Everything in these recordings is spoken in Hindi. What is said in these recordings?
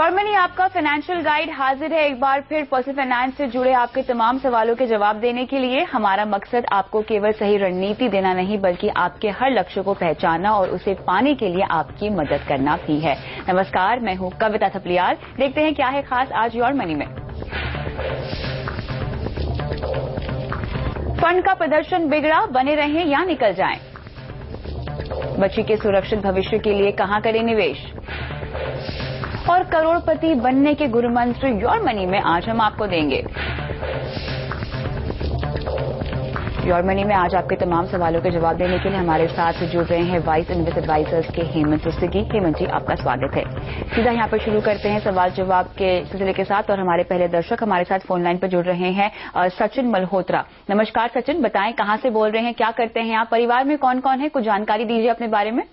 योर मनी आपका फाइनेंशियल गाइड हाजिर है एक बार फिर पर्सनल फाइनेंस से जुड़े आपके तमाम सवालों के जवाब देने के लिए। हमारा मकसद आपको केवल सही रणनीति देना नहीं बल्कि आपके हर लक्ष्य को पहचानना और उसे पाने के लिए आपकी मदद करना भी है। नमस्कार, मैं हूं कविता थपलियाल। देखते हैं क्या है खास आज योर मनी में। फंड का प्रदर्शन बिगड़ा, बने रहें या निकल जाएं। बच्ची के सुरक्षित भविष्य के लिए कहां करें निवेश। और करोड़पति बनने के गुरु मंत्र योर मनी में आज हम आपको देंगे। योर मनी में आज आपके तमाम सवालों के जवाब देने के लिए हमारे साथ जुड़ रहे हैं वाइस इन्वेस्ट एडवाइजर्स के हेमंत सिद्दीकी। हेमंत जी, आपका स्वागत है। सीधा यहाँ पर शुरू करते हैं सवाल जवाब के सिलसिले के साथ और हमारे पहले दर्शक हमारे साथ फोन लाइन पर जुड़ रहे हैं सचिन मल्होत्रा। नमस्कार सचिन, बताएं कहाँ से बोल रहे हैं, क्या करते हैं आप, परिवार में कौन कौन है, कुछ जानकारी दीजिए अपने बारे में।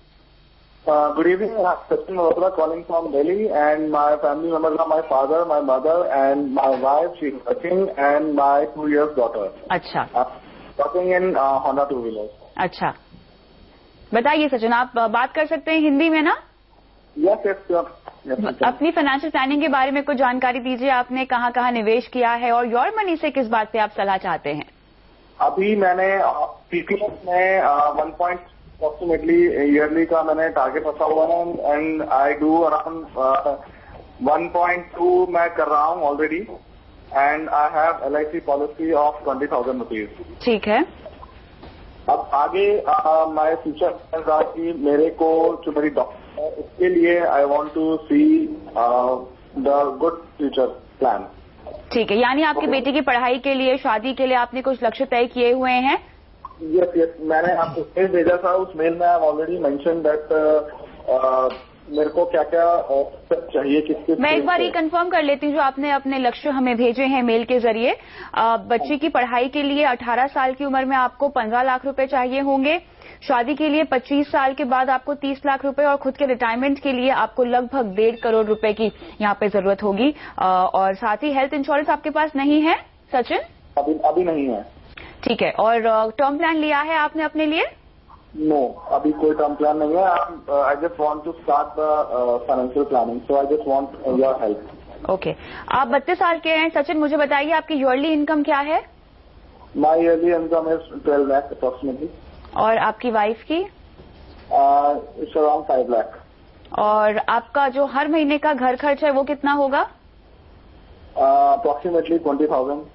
Good evening, Sachin Malhotra calling from Delhi, and my family members are my father, my mother, and my wife. She's working, and my 2-year daughter. अच्छा, working in Honda two-wheelers. अच्छा, बताइए सचिन, आप बात कर सकते हैं हिंदी में ना? Yes, yes. अपनी फाइनेंशियल प्लानिंग के बारे में कुछ जानकारी दीजिए। आपने कहाँ कहाँ निवेश किया है और योर मनी से किस बात पे आप सलाह चाहते हैं? अभी मैंने PPF में अप्रोक्सीमेटली ईयरली का मैंने टारगेट रखा हुआ है, एंड आई डू अराउंड 1.2 मैं कर रहा हूँ already, and I have LIC policy of 20,000 rupees. ठीक है। अब आगे मैं फ्यूचर रहा कि मेरे को जो मेरी डॉक्टर है उसके लिए I want to see the good future plan. ठीक है, यानी आपकी बेटी की पढ़ाई के लिए, शादी के लिए आपने कुछ लक्ष्य तय किए हुए हैं? यस, मैंने आपको मेल भेजा था, उस मेल में आई ऑलरेडी मेंशन दैट मेरे को क्या क्या चाहिए, किसके। मैं एक बार ये कंफर्म कर लेती हूँ जो आपने अपने लक्ष्य हमें भेजे हैं मेल के जरिए। बच्ची की पढ़ाई के लिए 18 साल की उम्र में आपको 15 लाख रुपए चाहिए होंगे, शादी के लिए 25 साल के बाद आपको 30 लाख रुपए और खुद के रिटायरमेंट के लिए आपको लगभग 1.5 करोड़ रुपए की यहाँ पे जरूरत होगी। और साथ ही हेल्थ इंश्योरेंस आपके पास नहीं है सचिन? अभी नहीं है। ठीक है, और टर्म प्लान लिया है आपने अपने लिए? नो, अभी कोई टर्म प्लान नहीं है। I just want to start the financial planning, so I just want your help. Okay, आप 32 साल के हैं सचिन, मुझे बताइए आपकी ईयरली इनकम क्या है? My yearly income is 12 lakh approximately. और आपकी वाइफ की? It's around 5 lakh. और आपका जो हर महीने का घर खर्च है वो कितना होगा? अप्रोक्सीमेटली 20,000।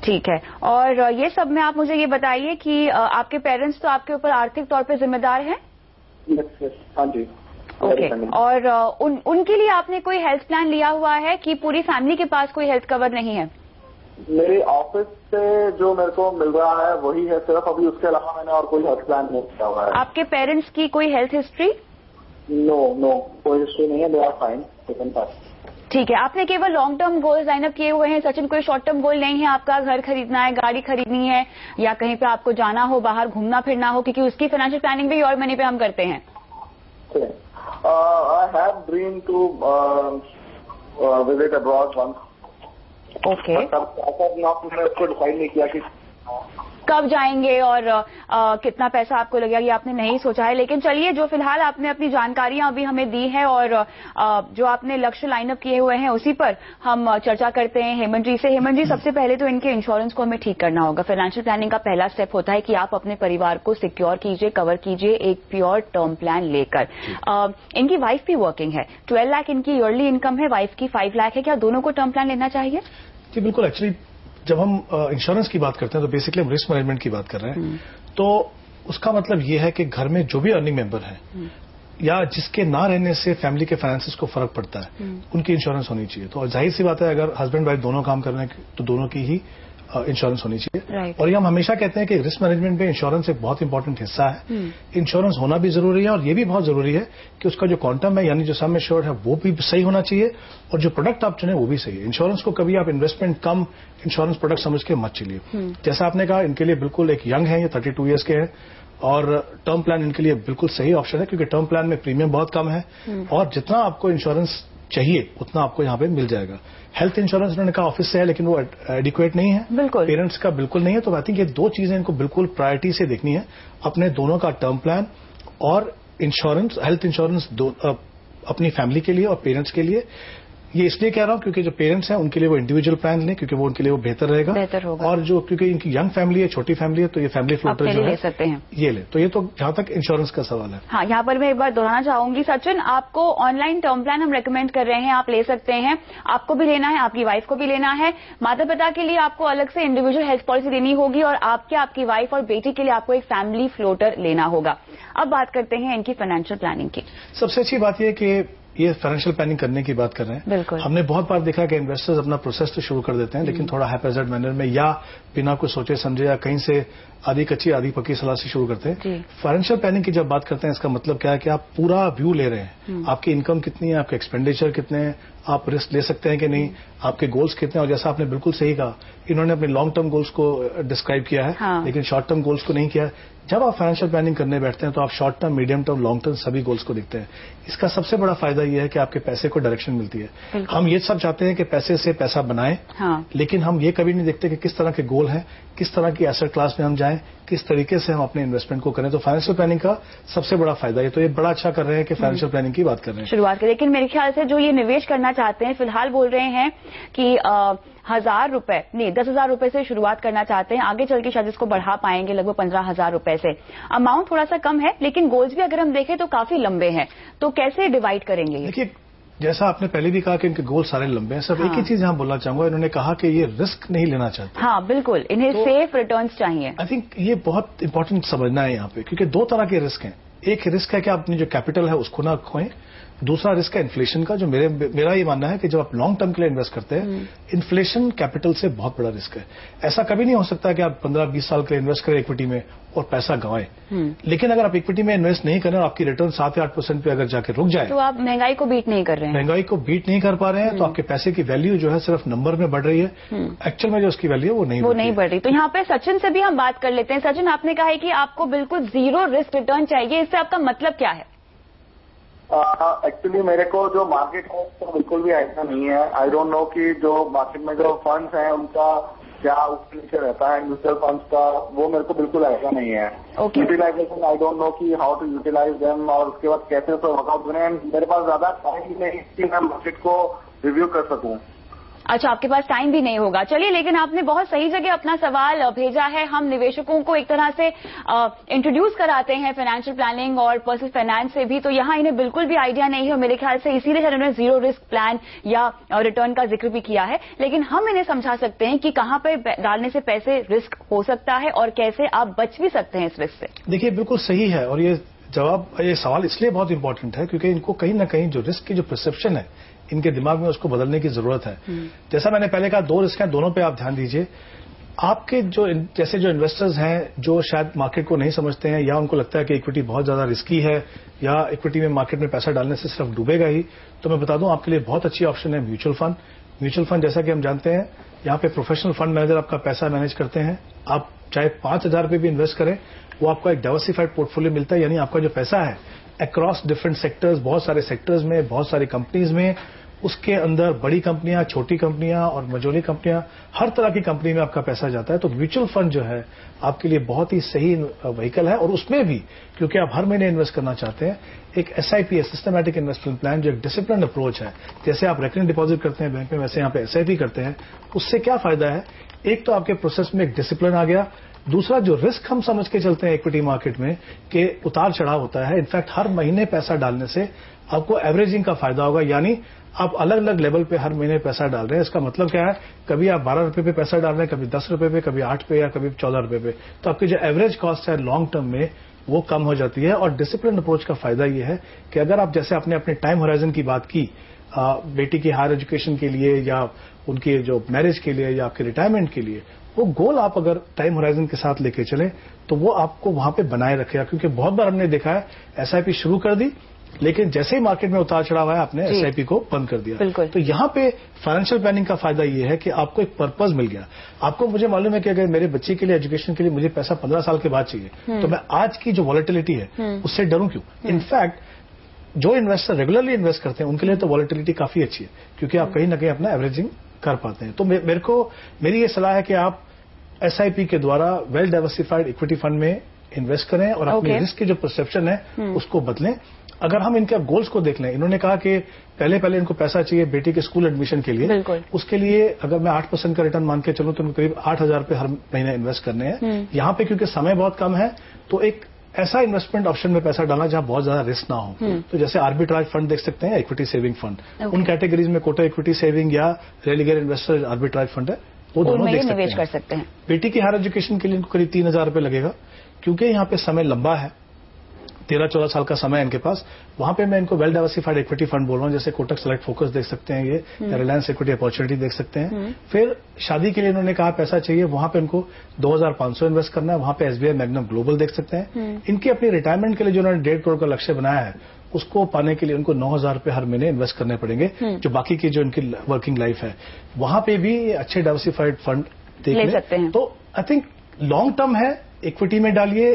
ठीक है, और ये सब में आप मुझे ये बताइए कि आपके पेरेंट्स तो आपके ऊपर आर्थिक तौर पे जिम्मेदार हैं? यस, हाँ जी। ओके, और उनके लिए आपने कोई हेल्थ प्लान लिया हुआ है कि पूरी फैमिली के पास कोई हेल्थ कवर नहीं है? मेरे ऑफिस से जो मेरे को मिल रहा है वही है सिर्फ, अभी उसके अलावा मैंने और कोई हेल्थ प्लान नहीं किया हुआ है। आपके पेरेंट्स की कोई हेल्थ हिस्ट्री? नो, कोई हिस्ट्री नहीं है, दे आर फाइन। ठीक है, आपने केवल long term goal sign up किए हुए हैं सचिन, कोई शॉर्ट टर्म गोल नहीं है आपका? घर खरीदना है, गाड़ी खरीदनी है, या कहीं पे आपको जाना हो, बाहर घूमना फिरना हो, क्योंकि उसकी फाइनेंशियल प्लानिंग भी योर मनी पे हम करते हैं। I have dream to visit abroad once. Okay, मैंने उसको डिसाइड नहीं किया कि कब जाएंगे और कितना पैसा आपको लगेगा, ये आपने नहीं सोचा है। लेकिन चलिए, जो फिलहाल आपने अपनी जानकारियां अभी हमें दी हैं और जो आपने लक्ष्य लाइनअप किए हुए हैं उसी पर हम चर्चा करते हैं हेमंत जी से। हेमंत जी, सबसे पहले तो इनके इंश्योरेंस को हमें ठीक करना होगा। फाइनेंशियल प्लानिंग का पहला स्टेप होता है कि आप अपने परिवार को सिक्योर कीजिए, कवर कीजिए एक प्योर टर्म प्लान लेकर। इनकी वाइफ भी वर्किंग है, 12 लाख इनकी ईयरली इनकम है, वाइफ की 5 लाख है, क्या दोनों को टर्म प्लान लेना चाहिए? जी बिल्कुल। एक्चुअली जब हम इंश्योरेंस की बात करते हैं तो बेसिकली हम रिस्क मैनेजमेंट की बात कर रहे हैं। तो उसका मतलब ये है कि घर में जो भी अर्निंग मेंबर है या जिसके ना रहने से फैमिली के फाइनेंसेस को फर्क पड़ता है, उनकी इंश्योरेंस होनी चाहिए। तो जाहिर सी बात है, अगर हस्बैंड वाइफ दोनों काम कर रहे हैं तो दोनों की ही इंश्योरेंस होनी चाहिए। और ये हम हमेशा कहते हैं कि रिस्क मैनेजमेंट में इंश्योरेंस एक बहुत इंपॉर्टेंट हिस्सा है। इंश्योरेंस होना भी जरूरी है, और ये भी बहुत जरूरी है कि उसका जो क्वांटम है, यानी जो सम एश्योर्ड है, वो भी सही होना चाहिए, और जो प्रोडक्ट आप चुने वो भी सही है। इंश्योरेंस को कभी आप इन्वेस्टमेंट कम इंश्योरेंस प्रोडक्ट समझ के मत चलिए। जैसा आपने कहा, इनके लिए बिल्कुल एक यंग है, ये 32 ईयर्स के हैं, और टर्म प्लान इनके लिए बिल्कुल सही ऑप्शन है, क्योंकि टर्म प्लान में प्रीमियम बहुत कम है और जितना आपको इंश्योरेंस चाहिए उतना आपको यहाँ पे मिल जाएगा। हेल्थ इंश्योरेंस उन्होंने कहा ऑफिस से है, लेकिन वो एडिक्वेट नहीं है, बिल्कुल पेरेंट्स का बिल्कुल नहीं है। तो आई थिंक ये दो चीजें इनको बिल्कुल प्रायोरिटी से देखनी है, अपने दोनों का टर्म प्लान और इंश्योरेंस, हेल्थ इंश्योरेंस अपनी फैमिली के लिए और पेरेंट्स के लिए। ये इसलिए कह रहा हूं क्योंकि जो पेरेंट्स हैं उनके लिए वो इंडिविजुअल प्लान लें, क्योंकि वो उनके लिए वो बेहतर रहेगा। बेहतर होगा। और जो क्योंकि इनकी यंग फैमिली है, छोटी फैमिली है, तो ये फैमिली फ्लोटर जो है ले सकते हैं, ये ले। तो ये तो जहां तक इंश्योरेंस का सवाल है। हाँ, यहाँ पर मैं एक बार दोहराना चाहूंगी सचिन, आपको ऑनलाइन टर्म प्लान हम रेकमेंड कर रहे हैं, आप ले सकते हैं। आपको भी लेना है, आपकी वाइफ को भी लेना है। माता पिता के लिए आपको अलग से इंडिविजुअल हेल्थ पॉलिसी लेनी होगी और आपकी वाइफ और बेटी के लिए आपको एक फैमिली फ्लोटर लेना होगा। अब बात करते हैं इनकी फाइनेंशियल प्लानिंग की। सबसे अच्छी बात यह कि ये फाइनेंशियल प्लानिंग करने की बात कर रहे हैं। बिल्कुल। हमने बहुत बार देखा कि इन्वेस्टर्स अपना प्रोसेस तो शुरू कर देते हैं, लेकिन थोड़ा हैपेजर्ड मैनर में या बिना कुछ सोचे समझे या कहीं से आधी कच्ची आधी पक्की सलाह से शुरू करते हैं। फाइनेंशियल प्लानिंग की जब बात करते हैं, इसका मतलब क्या है कि आप पूरा व्यू ले रहे हैं। आपकी इनकम कितनी है, आपके एक्सपेंडिचर कितने हैं, आप रिस्क ले सकते हैं कि नहीं, आपके गोल्स कितने हैं। और जैसा आपने बिल्कुल सही कहा, इन्होंने अपने लॉन्ग टर्म गोल्स को डिस्क्राइब किया है, हाँ। लेकिन शॉर्ट टर्म गोल्स को नहीं किया। जब आप फाइनेंशियल प्लानिंग करने बैठते हैं तो आप short term, medium term, long term सभी गोल्स को देखते हैं। इसका सबसे बड़ा फायदा यह है कि आपके पैसे को डायरेक्शन मिलती है। हम ये सब चाहते हैं कि पैसे से पैसा बनाएं, हाँ। लेकिन हम ये कभी नहीं देखते कि किस तरह के गोल हैं, किस तरह की एसेट क्लास में हम जाएं, किस तरीके से हम अपने इन्वेस्टमेंट को करें। तो फाइनेंशियल प्लानिंग का सबसे बड़ा फायदा है। तो ये बड़ा अच्छा कर रहे हैं कि फाइनेंशियल प्लानिंग की बात कर रहे हैं, शुरुआत करें। लेकिन मेरे ख्याल से जो ये निवेश करना चाहते हैं, फिलहाल बोल रहे हैं कि 1000 रुपए नहीं, 10,000 रुपए से शुरुआत करना चाहते हैं। आगे चल के शायद इसको बढ़ा पाएंगे लगभग 15,000 रुपए से। अमाउंट थोड़ा सा कम है, लेकिन गोल्स भी अगर हम देखें तो काफी लंबे हैं। तो कैसे डिवाइड करेंगे ये? देखिए, जैसा आपने पहले भी कहा कि इनके गोल सारे लंबे हैं। सिर्फ हाँ। एक ही चीज यहां बोलना चाहूंगा, इन्होंने कहा कि ये रिस्क नहीं लेना चाहते। हाँ बिल्कुल, इन्हें तो सेफ रिटर्न्स चाहिए। आई थिंक ये बहुत इंपॉर्टेंट समझना है यहाँ पे, क्योंकि दो तरह के रिस्क हैं। एक रिस्क है कि आप अपनी जो कैपिटल है उसको ना खोएं। दूसरा रिस्क है इन्फ्लेशन का, जो मेरा ये मानना है कि जब आप लॉन्ग टर्म के लिए इन्वेस्ट करते हैं, इन्फ्लेशन कैपिटल से बहुत बड़ा रिस्क है। ऐसा कभी नहीं हो सकता कि आप 15-20 साल के लिए इन्वेस्ट करें इक्विटी में और पैसा गंवाएं। लेकिन अगर आप इक्विटी में इन्वेस्ट नहीं करें और आपकी रिटर्न 7 या 8% पे अगर जाके रुक जाए, तो आप महंगाई को बीट नहीं कर रहे हैं। महंगाई को बीट नहीं कर पा रहे हैं, तो आपके पैसे की वैल्यू जो है सिर्फ नंबर में बढ़ रही है, एक्चुअल में जो उसकी वैल्यू है वो नहीं बढ़ रही। तो यहाँ पे सचिन से भी हम बात कर लेते हैं। सचिन, आपने कहा है कि आपको बिल्कुल 0 रिस्क रिटर्न चाहिए, इससे आपका मतलब क्या है? एक्चुअली मेरे को जो मार्केट है उसका बिल्कुल भी आइडिया नहीं है। आई डोंट नो कि जो मार्केट में जो फंड्स हैं उनका क्या ऊपर नीचे रहता है, म्यूचुअल फंड्स का, वो मेरे को बिल्कुल आइडिया नहीं है। यूटिलाइजेशन आई डोंट नो कि हाउ टू यूटिलाइज देम और उसके बाद कैसे उसको वर्कआउट करें। मेरे पास ज्यादा टाइम नहीं कि मैं मार्केट को रिव्यू कर सकूं। अच्छा, आपके पास टाइम भी नहीं होगा। चलिए, लेकिन आपने बहुत सही जगह अपना सवाल भेजा है। हम निवेशकों को एक तरह से इंट्रोड्यूस कराते हैं फाइनेंशियल प्लानिंग और पर्सनल फाइनेंस से भी, तो यहाँ इन्हें बिल्कुल भी आइडिया नहीं है। मेरे ख्याल से इसीलिए उन्होंने 0 रिस्क प्लान या रिटर्न का जिक्र भी किया है। लेकिन हम इन्हें समझा सकते हैं कि कहाँ पर डालने से पैसे रिस्क हो सकता है और कैसे आप बच भी सकते हैं इस रिस्क से। देखिए, बिल्कुल सही है। और ये सवाल इसलिए बहुत इंपॉर्टेंट है क्योंकि इनको कहीं ना कहीं जो रिस्क की जो परसेप्शन है इनके दिमाग में, उसको बदलने की जरूरत है। जैसा मैंने पहले कहा, 2 रिस्क हैं, दोनों पे आप ध्यान दीजिए। आपके जो इन्वेस्टर्स हैं जो शायद मार्केट को नहीं समझते हैं या उनको लगता है कि इक्विटी बहुत ज्यादा रिस्की है या इक्विटी में मार्केट में पैसा डालने से सिर्फ डूबेगा ही, तो मैं बता दूं आपके लिए बहुत अच्छी ऑप्शन है म्यूचुअल फंड। म्यूचुअल फंड, जैसा कि हम जानते हैं, यहाँ पे प्रोफेशनल फंड मैनेजर आपका पैसा मैनेज करते हैं। आप चाहे 5,000 रुपये भी इन्वेस्ट करें, वो आपको एक डाइवर्सिफाइड पोर्टफोलियो मिलता है। यानी आपका जो पैसा है अक्रॉस डिफरेंट सेक्टर्स, बहुत सारे सेक्टर्स में, बहुत सारी कंपनीज में, उसके अंदर बड़ी कंपनियां, छोटी कंपनियां और मझोली कंपनियां, हर तरह की कंपनी में आपका पैसा जाता है। तो म्यूचुअल फंड जो है आपके लिए बहुत ही सही व्हीकल है। और उसमें भी क्योंकि आप हर महीने इन्वेस्ट करना चाहते हैं, एक SIP, सिस्टमैटिक इन्वेस्टमेंट प्लान, जो एक डिसिप्लिन अप्रोच है। जैसे आप रेकरिंग डिपॉजिट करते हैं बैंक में, वैसे यहाँ पे SIP करते हैं। उससे क्या फायदा है? एक तो आपके प्रोसेस में एक डिसिप्लिन आ गया। दूसरा, जो रिस्क हम समझ के चलते हैं इक्विटी मार्केट में कि उतार चढ़ाव होता है, इनफैक्ट हर महीने पैसा डालने से आपको एवरेजिंग का फायदा होगा। यानी आप अलग अलग लेवल पे हर महीने पैसा डाल रहे हैं। इसका मतलब क्या है? कभी आप 12 रुपए पे पैसा डाल रहे हैं, कभी 10 रुपए पे, कभी 8 पे या कभी 14 रुपए पे। तो आपकी जो एवरेज कॉस्ट है लॉन्ग टर्म में वो कम हो जाती है। और डिसिप्लिन अप्रोच का फायदा ये है कि अगर आप जैसे आपने अपने टाइम होराइजन की बात की, बेटी की हायर एजुकेशन के लिए या उनकी जो मैरिज के लिए या आपके रिटायरमेंट के लिए, वो गोल आप अगर टाइम होराइजन के साथ लेके चलें तो वो आपको वहां पे बनाए रखेगा। क्योंकि बहुत बार हमने देखा है SIP शुरू कर दी, लेकिन जैसे ही मार्केट में उतार चढ़ाव आया आपने SIP को बंद कर दिया। तो यहाँ पे फाइनेंशियल प्लानिंग का फायदा ये है कि आपको एक पर्पस मिल गया। आपको, मुझे मालूम है कि अगर मेरे बच्चे के लिए एजुकेशन के लिए मुझे पैसा 15 साल के बाद चाहिए, तो मैं आज की जो वॉलेटिलिटी है उससे डरूं क्यों? इनफैक्ट जो इन्वेस्टर रेगुलरली इन्वेस्ट करते हैं उनके लिए तो वॉलेटिलिटी काफी अच्छी है, क्योंकि आप कहीं ना कहीं अपना एवरेजिंग कर पाते हैं। तो मेरी ये सलाह है कि आप SIP के द्वारा वेल डाइवर्सिफाइड इक्विटी फंड में इन्वेस्ट करें और अपनी रिस्क की जो परसेप्शन है उसको बदलें। अगर हम इनके गोल्स को देख लें, इन्होंने कहा कि पहले इनको पैसा चाहिए बेटी के स्कूल एडमिशन के लिए। उसके लिए अगर मैं 8% का रिटर्न मान के चलूं तो उनको करीब 8,000 रुपये हर महीने इन्वेस्ट करने हैं। यहाँ पे क्योंकि समय बहुत कम है तो एक ऐसा इन्वेस्टमेंट ऑप्शन में पैसा डालना जहां बहुत ज्यादा रिस्क ना हो। तो जैसे आर्बिट्राज फंड देख सकते हैं, इक्विटी सेविंग फंड, उन कैटेगरीज में कोटा इक्विटी सेविंग या रेलिगेयर इन्वेस्टर आर्बिट्राज फंड है, वो दोनों देख सकते हैं। बेटी की हायर एजुकेशन के लिए इनको करीब 3,000 रुपये लगेगा, क्योंकि यहाँ पे समय लंबा है, 13-14 साल का समय है इनके पास। वहां पे मैं इनको वेल डाइवर्सिफाइड इक्विटी फंड बोल रहा हूं, जैसे कोटक सेलेक्ट फोकस देख सकते हैं ये, या रिलायंस इक्विटी अपॉर्चुनिटी देख सकते हैं। फिर शादी के लिए इन्होंने कहा पैसा चाहिए, वहां पे इनको 2,500 इन्वेस्ट करना है, वहां पे एसबीआई मैग्नम ग्लोबल देख सकते हैं। इनकी अपनी रिटायरमेंट के लिए जो उन्होंने 1.5 करोड़ का लक्ष्य बनाया है, उसको पाने के लिए उनको 9,000 रुपये हर महीने इन्वेस्ट करने पड़ेंगे। जो बाकी की जो इनकी वर्किंग लाइफ है, वहां पे भी अच्छे डाइवर्सिफाइड फंड देख सकते हैं। तो आई थिंक लॉन्ग टर्म है, इक्विटी में डालिए,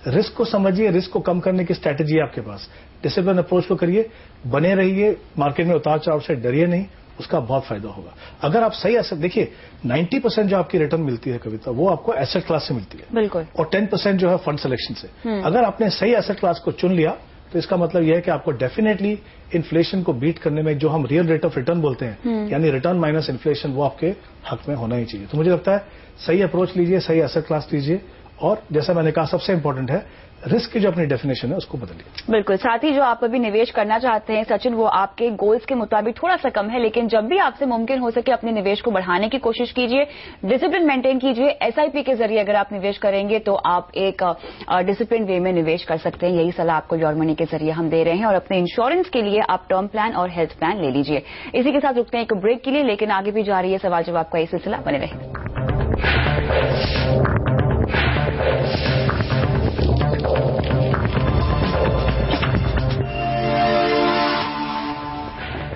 रिस्क को समझिए, रिस्क को कम करने की स्ट्रैटेजी है आपके पास, डिसिप्लिन अप्रोच को करिए, बने रहिए, मार्केट में उतार चढ़ाव से डरिए नहीं, उसका बहुत फायदा होगा। अगर आप सही एसेट, देखिए 90% जो आपकी रिटर्न मिलती है कविता, वो आपको एसेट क्लास से मिलती है, बिल्कुल, और 10% जो है फंड सिलेक्शन से। अगर आपने सही एसेट क्लास को चुन लिया तो इसका मतलब यह है कि आपको डेफिनेटली इन्फ्लेशन को बीट करने में जो हम रियल रेट ऑफ रिटर्न बोलते हैं, यानी रिटर्न माइनस इन्फ्लेशन, वो आपके हक में होना ही चाहिए। तो मुझे लगता है सही अप्रोच लीजिए, सही एसेट क्लास लीजिए, और जैसा मैंने कहा सबसे इंपॉर्टेंट है रिस्क की जो अपनी डेफिनेशन है उसको बदलिए। बिल्कुल, साथ ही जो आप अभी निवेश करना चाहते हैं सचिन, वो आपके गोल्स के मुताबिक थोड़ा सा कम है, लेकिन जब भी आपसे मुमकिन हो सके अपने निवेश को बढ़ाने की कोशिश कीजिए, डिसिप्लिन मेंटेन कीजिए। एसआईपी के जरिए अगर आप निवेश करेंगे तो आप एक डिसिप्लिन वे में निवेश कर सकते हैं। यही सलाह आपको योर मनी के जरिए हम दे रहे हैं। और अपने इंश्योरेंस के लिए आप टर्म प्लान और हेल्थ प्लान ले लीजिए। इसी के साथ रुकते हैं एक ब्रेक के लिए, लेकिन आगे भी जारी है सवाल जवाब का ये सिलसिला, बने रहें।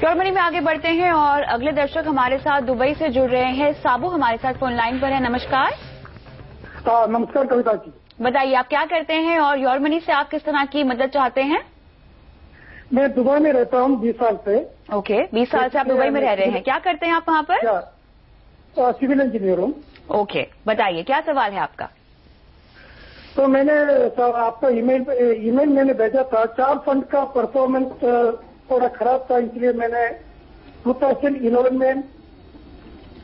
योर मनी में आगे बढ़ते हैं और अगले दर्शक हमारे साथ दुबई से जुड़ रहे हैं। साबू हमारे साथ फोन लाइन पर है। नमस्कार। नमस्कार कविता जी, बताइए आप क्या करते हैं और योर मनी से आप किस तरह की मदद चाहते हैं? मैं दुबई में रहता हूँ 20 साल से। ओके, 20 साल से आप दुबई में रह रहे हैं। क्या करते हैं आप वहाँ पर? सिविल इंजीनियर हूँ। ओके, बताइए क्या सवाल है आपका? तो मैंने आपका ईमेल मैंने भेजा था, 4 फंड का परफॉर्मेंस थोड़ा खराब था, इसलिए मैंने 2011 में।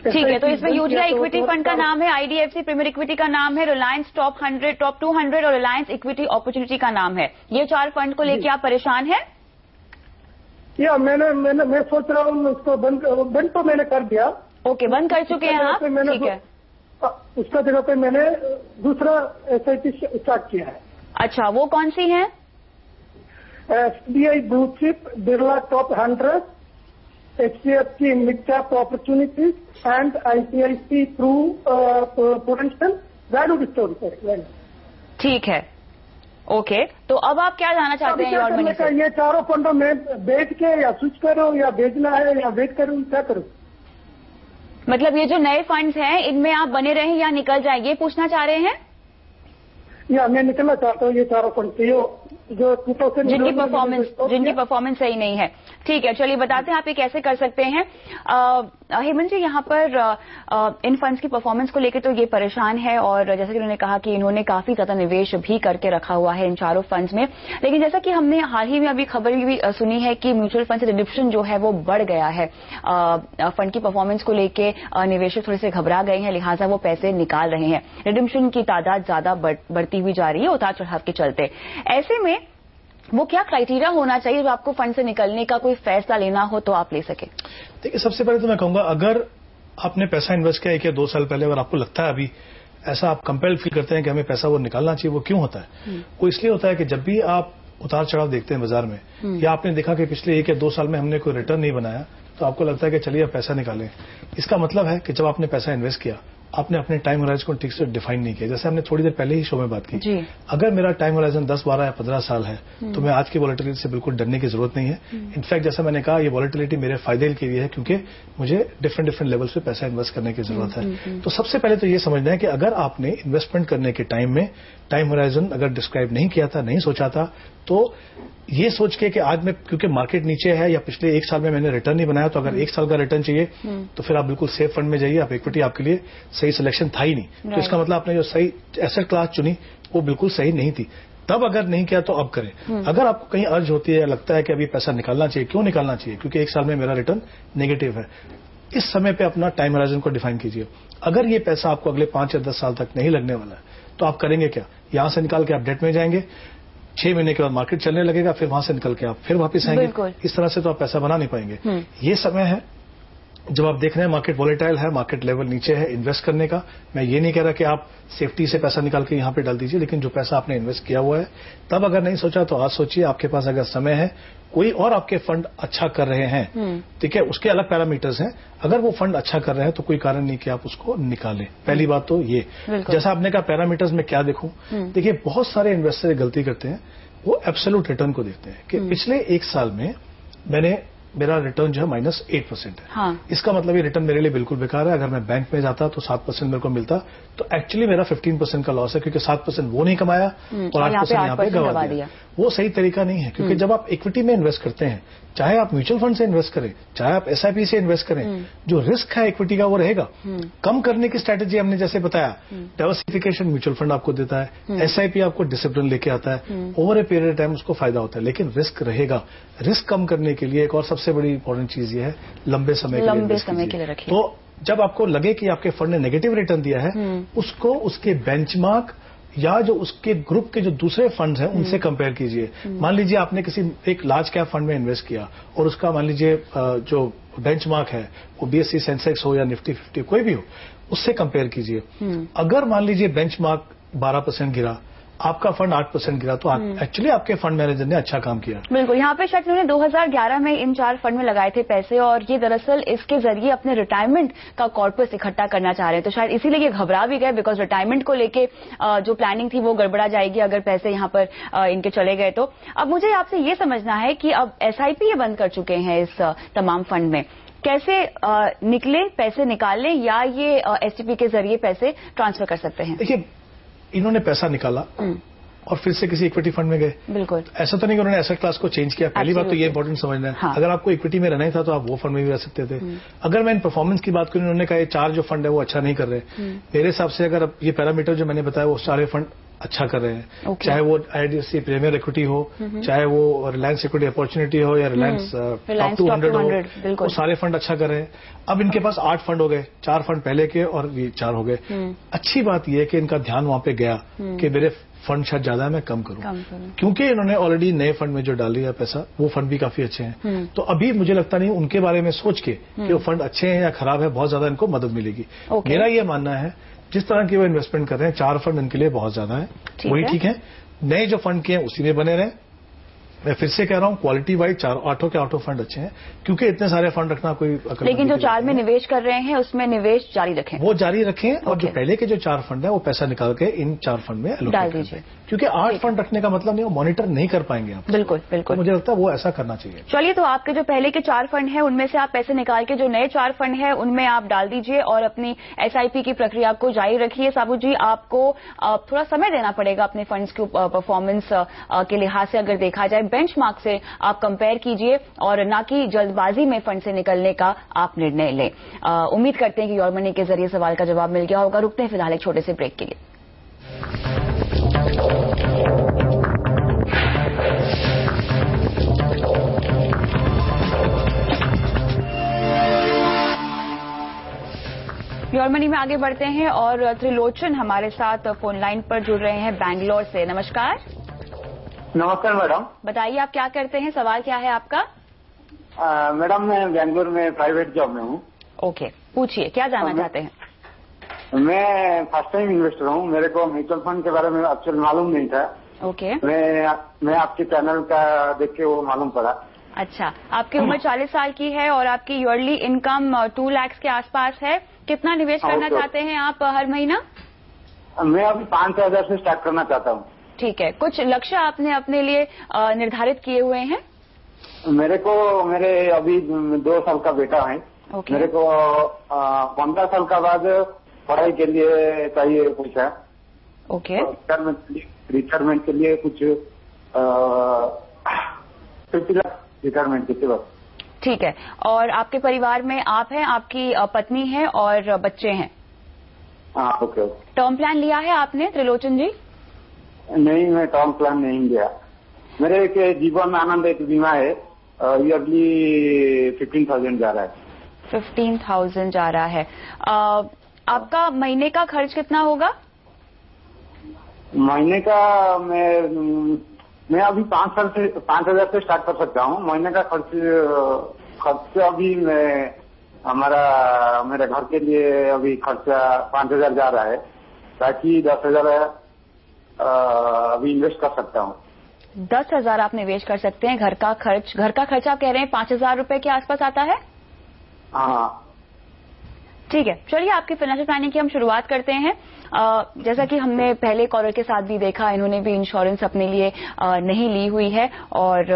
ठीक है, तो इसमें यूटीआई इक्विटी फंड का नाम है, आईडीएफसी प्रीमियर इक्विटी का नाम है, रिलायंस टॉप 100, टॉप 200 और रिलायंस इक्विटी अपॉर्चुनिटी का नाम है। ये 4 फंड को लेकर आप परेशान हैं? या मैं सोच रहा हूँ उसको बंद तो मैंने कर दिया। ओके, बंद कर चुके हैं आप? ठीक है, उसका जगह पे मैंने दूसरा एसआईपी स्टार्ट किया है। अच्छा, वो कौन सी है? SBI blue chip, Birla top 100, HDFC mid cap opportunities and ICICI through potential value story. ठीक है, ओके, तो अब आप क्या जानना चाहते हैं योर मनी से? ये 4 फंडों में बेच के या स्विच करो या बेचना है या वेट करूं, क्या करूं? मतलब ये जो नए फंड्स हैं इनमें आप बने रहें या निकल जाए, ये पूछना चाह रहे हैं? या मैं निकलना चाहता हूँ ये 4 फंड से जो 2000 जिनकी परफॉर्मेंस सही नहीं है। ठीक है, चलिए बताते हैं आप ये कैसे कर सकते हैं। हेमंत जी, यहाँ पर इन फंड्स की परफॉर्मेंस को लेकर तो ये परेशान है, और जैसा कि उन्होंने कहा कि इन्होंने काफी ज्यादा निवेश भी करके रखा हुआ है इन 4 फंड्स में। लेकिन जैसा कि हमने हाल ही में अभी खबर भी सुनी है कि म्यूचुअल फंड से रिडम्पशन जो है वो बढ़ गया है। फंड की परफॉर्मेंस को लेकर निवेशक थोड़े से घबरा गए हैं, लिहाजा वो पैसे निकाल रहे हैं। रिडम्पशन की तादाद ज्यादा बढ़ती हुई जा रही है उतार चढ़ाव के चलते। ऐसे में वो क्या क्राइटेरिया होना चाहिए जो आपको फंड से निकलने का कोई फैसला लेना हो तो आप ले सके? देखिए, सबसे पहले तो मैं कहूंगा, अगर आपने पैसा इन्वेस्ट किया 1 या 2 साल पहले और आपको लगता है अभी ऐसा आप कंपेल्ड फील करते हैं कि हमें पैसा वो निकालना चाहिए, वो क्यों होता है? वो इसलिए होता है कि जब भी आप उतार चढ़ाव देखते हैं बाजार में, या आपने देखा कि पिछले 1 या 2 साल में हमने कोई रिटर्न नहीं बनाया, तो आपको लगता है कि चलिए अब पैसा निकालें। इसका मतलब है कि जब आपने पैसा इन्वेस्ट किया, आपने अपने टाइम होराइजन को ठीक से डिफाइन नहीं किया। जैसे हमने थोड़ी देर पहले ही शो में बात की, अगर मेरा टाइम होराइजन 10, 12 या 15 साल है तो मैं आज की वॉलेटिलिटी से बिल्कुल डरने की जरूरत नहीं है। इनफैक्ट जैसा मैंने कहा, ये वॉलेटिलिटी मेरे फायदे के लिए है, क्योंकि मुझे डिफरेंट लेवल्स पे पैसा इन्वेस्ट करने की जरूरत है। तो सबसे पहले तो ये समझना है कि अगर आपने इन्वेस्टमेंट करने के टाइम में टाइम होराइजन अगर डिस्क्राइब नहीं किया था, नहीं सोचा था, तो ये सोच के कि आज में क्योंकि मार्केट नीचे है या पिछले 1 साल में मैंने रिटर्न नहीं बनाया, तो अगर 1 साल का रिटर्न चाहिए तो फिर आप बिल्कुल सेफ फंड में जाइए। आप इक्विटी आपके लिए सही सिलेक्शन था ही नहीं, तो इसका मतलब आपने जो सही एसेट क्लास चुनी वो बिल्कुल सही नहीं थी। तब अगर नहीं किया तो अब करें। अगर आपको कहीं अर्ज होती है, लगता है कि अभी पैसा निकालना चाहिए, क्यों निकालना चाहिए? क्योंकि 1 साल में मेरा रिटर्न नेगेटिव है। इस समय पे अपना टाइम होराइजन को डिफाइन कीजिए। अगर ये पैसा आपको अगले 5 या 10 साल तक नहीं लगने वाला है तो आप करेंगे क्या? यहां से निकाल के आप डेट में जाएंगे, 6 महीने के बाद मार्केट चलने लगेगा, फिर वहां से निकल के आप फिर वापस आएंगे। इस तरह से तो आप पैसा बना नहीं पाएंगे। ये समय है जब आप देख रहे हैं मार्केट वॉलेटाइल है, मार्केट लेवल नीचे है, इन्वेस्ट करने का। मैं ये नहीं कह रहा कि आप सेफ्टी से पैसा निकाल के यहां पे डाल दीजिए, लेकिन जो पैसा आपने इन्वेस्ट किया हुआ है, तब अगर नहीं सोचा तो आज सोचिए। आपके पास अगर समय है, कोई और आपके फंड अच्छा कर रहे हैं, ठीक है, उसके अलग पैरामीटर्स हैं, अगर वो फंड अच्छा कर रहे हैं तो कोई कारण नहीं कि आप उसको निकालें। पहली बात तो ये। जैसा आपने कहा पैरामीटर्स में क्या देखूं, देखिए बहुत सारे इन्वेस्टर गलती करते हैं, वो एब्सोल्यूट रिटर्न को देखते हैं कि पिछले 1 साल में मेरा रिटर्न जो है -8% है। हाँ। इसका मतलब ये रिटर्न मेरे लिए बिल्कुल बेकार है। अगर मैं बैंक में जाता तो 7% मेरे को मिलता, तो एक्चुअली मेरा 15% का लॉस है, क्योंकि 7% वो नहीं कमाया और 8% यहाँ पे गवा दिया। वो सही तरीका नहीं है, क्योंकि जब आप इक्विटी में इन्वेस्ट करते हैं, चाहे आप म्यूचुअल फंड से इन्वेस्ट करें, चाहे आप एसआईपी से इन्वेस्ट करें, जो रिस्क है इक्विटी का वो रहेगा। कम करने की स्ट्रैटेजी हमने जैसे बताया, डाइवर्सिफिकेशन म्यूचुअल फंड आपको देता है, एसआईपी आपको डिसिप्लिन लेके आता है, ओवर ए पीरियड टाइम उसको फायदा होता है, लेकिन रिस्क रहेगा। रिस्क कम करने के लिए एक और सबसे बड़ी इंपॉर्टेंट चीज ये है, लंबे समय के लिए रखिए। तो जब आपको लगे कि आपके फंड ने नेगेटिव रिटर्न दिया है, उसको उसके बेंचमार्क या जो उसके ग्रुप के जो दूसरे फंड्स हैं उनसे कंपेयर कीजिए। मान लीजिए आपने किसी एक लार्ज कैप फंड में इन्वेस्ट किया और उसका मान लीजिए जो बेंचमार्क है वो बीएसई सेंसेक्स हो या निफ्टी 50 कोई भी हो, उससे कंपेयर कीजिए। अगर मान लीजिए बेंचमार्क 12% गिरा, आपका फंड 8% गिरा, तो एक्चुअली आपके फंड मैनेजर ने अच्छा काम किया। बिल्कुल। यहाँ पे शायद उन्होंने 2011 में इन 4 फंड में लगाए थे पैसे, और ये दरअसल इसके जरिए अपने रिटायरमेंट का कॉर्पस इकट्ठा करना चाह रहे हैं। तो शायद इसीलिए ये घबरा भी गए, बिकॉज रिटायरमेंट को लेके जो प्लानिंग थी वो गड़बड़ा जाएगी अगर पैसे यहाँ पर इनके चले गए तो। अब मुझे आपसे ये समझना है कि अब एसआईपी ये बंद कर चुके हैं इस तमाम फंड में, कैसे निकले, पैसे निकाल लें या ये एसटीपी के जरिए पैसे ट्रांसफर कर सकते हैं? देखिए, इन्होंने पैसा निकाला और फिर से किसी इक्विटी फंड में गए। बिल्कुल। ऐसा तो नहीं कि उन्होंने एसेट क्लास को चेंज किया। पहली बात तो ये इंपॉर्टेंट समझना है। हाँ। अगर आपको इक्विटी में रहना ही था तो आप वो फंड में भी रह सकते थे। अगर मैं इन परफॉर्मेंस की बात करूं, उन्होंने कहा ये 4 जो फंड है वो अच्छा नहीं कर रहे। मेरे हिसाब से अगर ये पैरामीटर जो मैंने बताया वो सारे फंड अच्छा कर रहे हैं, चाहे वो आईडीएफसी प्रीमियर इक्विटी हो, चाहे वो रिलायंस इक्विटी अपॉर्चुनिटी हो या रिलायंस टॉप 200 हो, वो सारे फंड अच्छा कर रहे हैं। अब इनके पास 8 फंड हो गए, 4 फंड पहले के और ये 4 हो गए। अच्छी बात यह है कि इनका ध्यान वहां पे गया कि मेरे फंड शायद ज्यादा है, मैं कम करूं, क्योंकि इन्होंने ऑलरेडी नए फंड में जो डाल दिया पैसा, वो फंड भी काफी अच्छे हैं। तो अभी मुझे लगता नहीं उनके बारे में सोच के कि वो फंड अच्छे हैं या खराब है, बहुत ज्यादा इनको मदद मिलेगी। मेरा ये मानना है जिस तरह की वो इन्वेस्टमेंट कर रहे हैं, 4 फंड इनके लिए बहुत ज्यादा है, वही ठीक है। नए जो फंड किए हैं उसी में बने रहें। मैं फिर से कह रहा हूं, क्वालिटी वाइज 8 के 8 फंड अच्छे हैं, क्योंकि इतने सारे फंड रखना कोई लेकिन जो 4 में निवेश कर रहे हैं उसमें निवेश जारी रखें, वो जारी रखें। और जो पहले के जो 4 फंड है वो पैसा निकाल के इन 4 फंड में डाल दीजिए, क्योंकि 8 फंड रखने का मतलब नहीं, वो मॉनिटर नहीं कर पाएंगे आप। बिल्कुल बिल्कुल। तो मुझे लगता है वो ऐसा करना चाहिए। चलिए, तो आपके जो पहले के 4 फंड है उनमें से आप पैसे निकाल के जो नए 4 फंड है उनमें आप डाल दीजिए और अपनी एसआईपी की प्रक्रिया को जारी रखिए। साबू जी, आपको थोड़ा समय देना पड़ेगा अपने फंड्स की परफॉर्मेंस के लिहाज से। अगर देखा जाए बेंचमार्क से आप कंपेयर कीजिए और ना कि जल्दबाजी में फंड से निकलने का आप निर्णय लें। उम्मीद करते हैं कि योर मनी के जरिए सवाल का जवाब मिल गया होगा। रुकते हैं फिलहाल एक छोटे से ब्रेक के लिए। योर मनी में आगे बढ़ते हैं और त्रिलोचन हमारे साथ फोन लाइन पर जुड़ रहे हैं बैंगलोर से। नमस्कार। नमस्कार मैडम। बताइए आप क्या करते हैं, सवाल क्या है आपका? मैडम, मैं बैंगलोर में प्राइवेट जॉब में हूँ। ओके, पूछिए क्या जानना चाहते हैं? मैं फर्स्ट टाइम इन्वेस्टर हूँ, मेरे को म्यूचुअल फंड के बारे में एक्चुअल मालूम नहीं था। ओके। मैं आपके चैनल का देख के वो मालूम पड़ा। अच्छा, आपकी उम्र 40 साल की है और आपकी ईयरली इनकम 2 लाख के आसपास है। कितना निवेश करना चाहते हैं आप हर महीना? मैं अभी 5,000 से स्टार्ट करना चाहता हूँ। ठीक है, कुछ लक्ष्य आपने अपने लिए निर्धारित किए हुए हैं? मेरे अभी 2 साल का बेटा है। मेरे को 15 साल का बाद पढ़ाई के लिए चाहिए कुछ है। ओके। रिटायरमेंट के लिए कुछ 50 लाख रिटायरमेंट के बाद। ठीक है, और आपके परिवार में आप हैं, आपकी पत्नी है और बच्चे हैं? हाँ, ओके। टर्म प्लान लिया है आपने त्रिलोचन जी? नहीं, मैं टर्म प्लान नहीं लिया। मेरे एक जीवन आनंद एक बीमा है, ईयरली 15,000 जा रहा है। 15,000 जा रहा है। आपका महीने का खर्च कितना होगा? महीने का मैं अभी 5,000 से स्टार्ट कर सकता हूँ। महीने का खर्च अभी मेरे घर के लिए अभी खर्चा 5,000 जा रहा है, ताकि 10,000 अभी इन्वेस्ट कर सकता हूँ। 10,000 आप निवेश कर सकते हैं। घर का खर्च आप कह रहे हैं 5,000 रुपए के आसपास आता है? हाँ, ठीक है, चलिए आपकी फाइनेंशियल प्लानिंग की हम शुरुआत करते हैं। जैसा कि हमने पहले कॉलर के साथ भी देखा, इन्होंने भी इंश्योरेंस अपने लिए नहीं ली हुई है और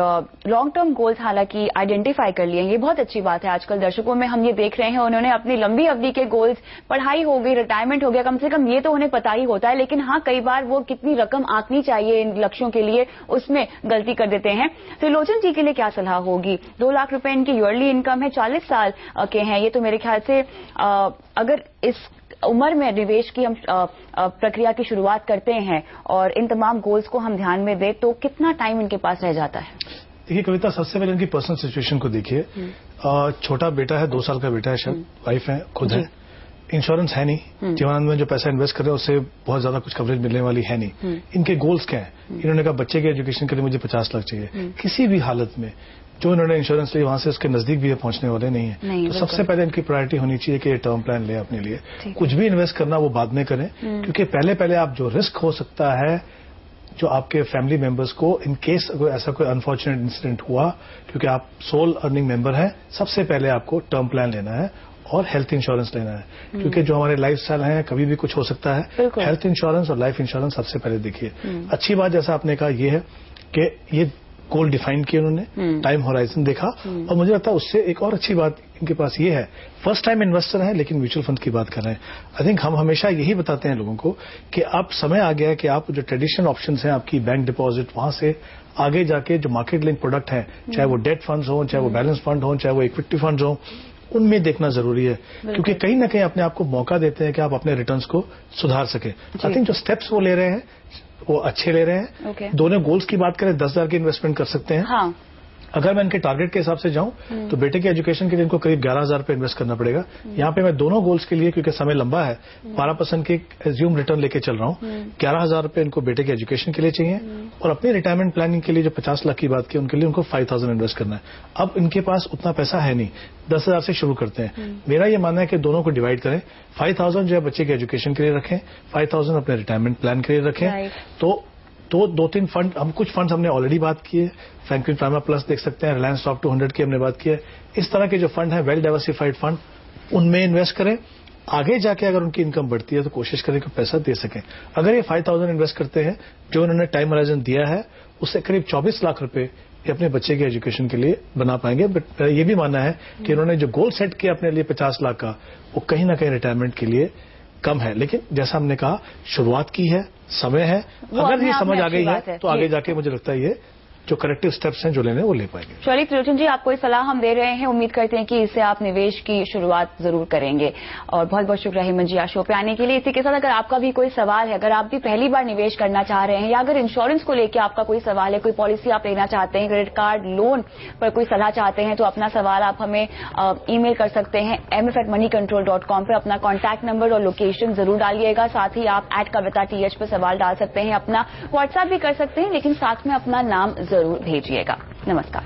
लॉन्ग टर्म गोल्स हालांकि आइडेंटिफाई कर लिए हैं। ये बहुत अच्छी बात है। आजकल दर्शकों में हम ये देख रहे हैं, उन्होंने अपनी लंबी अवधि के गोल्स, पढ़ाई हो गई, रिटायरमेंट हो गया, कम से कम ये तो उन्हें पता ही होता है, लेकिन हाँ, कई बार वो कितनी रकम आंकनी चाहिए इन लक्ष्यों के लिए, उसमें गलती कर देते हैं। त्रिलोचन जी के लिए क्या सलाह होगी? 2 लाख रुपए इनकी ईयरली इनकम है, 40 साल के हैं ये, तो मेरे ख्याल से अगर इस उम्र में निवेश की हम प्रक्रिया की शुरुआत करते हैं और इन तमाम गोल्स को हम ध्यान में दें, तो कितना टाइम इनके पास रह जाता है? देखिए कविता, सबसे पहले इनकी पर्सनल सिचुएशन को देखिए। छोटा बेटा है, 2 साल का बेटा है, शायद वाइफ है, खुद है, इंश्योरेंस है नहीं, जीवनानंद में जो पैसा इन्वेस्ट कर रहे हैं उससे बहुत ज्यादा कुछ कवरेज मिलने वाली है नहीं। इनके गोल्स क्या है? इन्होंने कहा बच्चे के एजुकेशन के लिए मुझे 50 लाख चाहिए। किसी भी हालत में जो इन्होंने इंश्योरेंस ली वहां से उसके नजदीक भी पहुंचने वाले नहीं है। तो सबसे पहले इनकी प्रायोरिटी होनी चाहिए कि ये टर्म प्लान ले अपने लिए। कुछ भी इन्वेस्ट करना वो बाद में करें, क्योंकि पहले आप जो रिस्क हो सकता है जो आपके फैमिली मेंबर्स को इन केस ऐसा कोई अनफॉर्चुनेट इंसिडेंट हुआ, क्योंकि आप सोल अर्निंग मेंबर हैं, सबसे पहले आपको टर्म प्लान लेना है और हेल्थ इंश्योरेंस लेना है, क्योंकि जो हमारे लाइफस्टाइल है कभी भी कुछ हो सकता है। हेल्थ इंश्योरेंस और लाइफ इंश्योरेंस सबसे पहले देखिए। अच्छी बात जैसा आपने कहा ये है कि ये गोल डिफाइन किए उन्होंने, टाइम होराइजन देखा, और मुझे लगता है उससे एक और अच्छी बात इनके पास ये है, फर्स्ट टाइम इन्वेस्टर है लेकिन म्यूचुअल फंड की बात कर रहे हैं। आई थिंक हम हमेशा यही बताते हैं लोगों को कि अब समय आ गया है कि आप जो ट्रेडिशनल ऑप्शंस हैं, आपकी बैंक डिपॉजिट, वहां से आगे जाके जो मार्केट लिंक प्रोडक्ट है, चाहे वो डेट फंड्स हो, चाहे वो बैलेंस फंड हो, चाहे वो इक्विटी फंड्स हो, उनमें देखना जरूरी है, क्योंकि कहीं ना कहीं अपने आप को मौका देते हैं कि आप अपने रिटर्न्स को सुधार सके। आई थिंक जो स्टेप्स वो ले रहे हैं वो अच्छे ले रहे हैं। दोनों गोल्स की बात करें, 10,000 की इन्वेस्टमेंट कर सकते हैं। हाँ। अगर मैं इनके टारगेट के हिसाब से जाऊं तो बेटे के एजुकेशन के लिए इनको करीब 11,000 रुपए इन्वेस्ट करना पड़ेगा। यहाँ पे मैं दोनों गोल्स के लिए, क्योंकि समय लंबा है, 12% के एज्यूम रिटर्न लेके चल रहा हूँ। 11,000 रुपए इनको बेटे के एजुकेशन के लिए चाहिए, और अपनी रिटायरमेंट प्लानिंग के लिए जो 50 लाख की बात की उनके लिए उनको 5,000 इन्वेस्ट करना है। अब इनके पास उतना पैसा है नहीं, 10,000 से शुरू करते हैं। मेरा ये मानना है कि दोनों को डिवाइड करें, 5,000 जो है बच्चे के एजुकेशन के लिए रखें, 5,000 अपने रिटायरमेंट प्लान के लिए रखें। तो 2-3 फंड, हम कुछ फंड्स हमने ऑलरेडी बात की है, फ्रैंकलिन प्राइमा प्लस देख सकते हैं, रिलायंस टॉप 200 की हमने बात की है। इस तरह के जो फंड है, वेल डाइवर्सिफाइड फंड, उनमें इन्वेस्ट करें। आगे जाके अगर उनकी इनकम बढ़ती है तो कोशिश करें कि पैसा दे सकें। अगर ये 5,000 इन्वेस्ट करते हैं, जो उन्होंने टाइम होराइजन दिया है, उससे करीब 24 लाख रुपए ये अपने बच्चे के एजुकेशन के लिए बना पाएंगे। बट ये भी मानना है कि उन्होंने जो गोल सेट किया अपने लिए 50 लाख का, वो कहीं ना कहीं रिटायरमेंट के लिए कम है। लेकिन जैसा हमने कहा, शुरुआत की है, समय है, अगर ये समझ आ गई है तो आगे जाके मुझे लगता है ये जो करेक्टिव स्टेप्स हैं जो लेने वो ले पाएंगे। चलिए त्रिलोचन जी, आपको सलाह हम दे रहे हैं, उम्मीद करते हैं कि इससे आप निवेश की शुरुआत जरूर करेंगे। और बहुत बहुत शुक्रिया हेमंत जी आज शो पे आने के लिए। इसी के साथ अगर आपका भी कोई सवाल है, अगर आप भी पहली बार निवेश करना चाह रहे हैं, या अगर इंश्योरेंस को लेकर आपका कोई सवाल है, कोई पॉलिसी आप लेना चाहते हैं, क्रेडिट कार्ड, लोन पर कोई सलाह चाहते हैं, तो अपना सवाल आप हमें ईमेल कर सकते हैं mf@moneycontrol.com पे। अपना कॉन्टैक्ट नंबर और लोकेशन जरूर डालिएगा। साथ ही आप @kavita.th पे सवाल डाल सकते हैं, अपना व्हाट्सएप भी कर सकते हैं, लेकिन साथ में अपना नाम जरूर भेजिएगा। नमस्कार।